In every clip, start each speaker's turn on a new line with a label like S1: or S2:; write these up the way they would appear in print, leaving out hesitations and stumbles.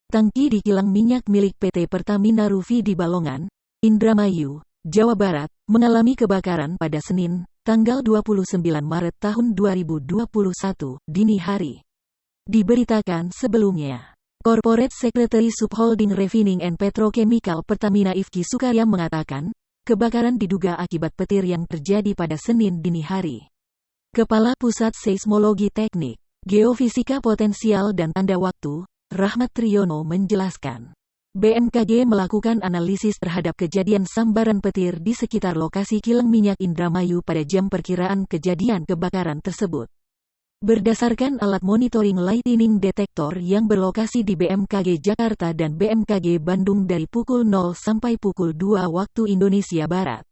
S1: Tangki di kilang minyak milik PT Pertamina Ruvi di Balongan, Indramayu, Jawa Barat, mengalami kebakaran pada Senin, tanggal 29 Maret tahun 2021, dini hari. Diberitakan sebelumnya, Corporate Secretary Subholding Refining and Petrochemical Pertamina Ifki Sukarya mengatakan, kebakaran diduga akibat petir yang terjadi pada Senin dini hari. Kepala Pusat Seismologi Teknik, Geofisika Potensial dan Tanda Waktu, Rahmat Triyono menjelaskan, BMKG melakukan analisis terhadap kejadian sambaran petir di sekitar lokasi kilang minyak Indramayu pada jam perkiraan kejadian kebakaran tersebut. Berdasarkan alat monitoring lightning detector yang berlokasi di BMKG Jakarta dan BMKG Bandung dari pukul 0 sampai pukul 2 waktu Indonesia Barat,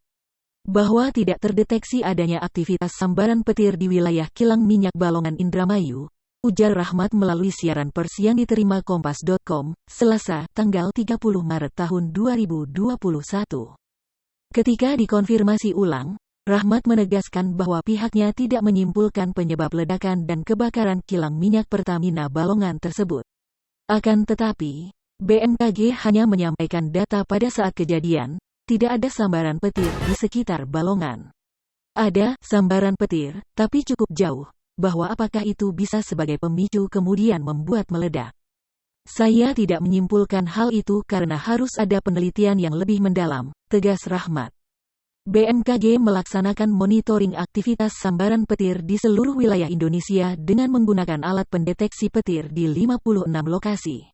S1: bahwa tidak terdeteksi adanya aktivitas sambaran petir di wilayah kilang minyak Balongan Indramayu, ujar Rahmat melalui siaran pers yang diterima Kompas.com, Selasa, tanggal 30 Maret tahun 2021. Ketika dikonfirmasi ulang, Rahmat menegaskan bahwa pihaknya tidak menyimpulkan penyebab ledakan dan kebakaran kilang minyak Pertamina Balongan tersebut. Akan tetapi, BMKG hanya menyampaikan data pada saat kejadian, tidak ada sambaran petir di sekitar Balongan. Ada sambaran petir, tapi cukup jauh, bahwa apakah itu bisa sebagai pemicu kemudian membuat meledak. Saya tidak menyimpulkan hal itu karena harus ada penelitian yang lebih mendalam, tegas Rahmat. BMKG melaksanakan monitoring aktivitas sambaran petir di seluruh wilayah Indonesia dengan menggunakan alat pendeteksi petir di 56 lokasi.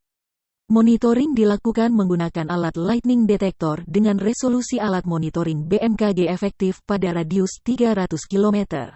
S1: Monitoring dilakukan menggunakan alat lightning detector dengan resolusi alat monitoring BMKG efektif pada radius 300 km.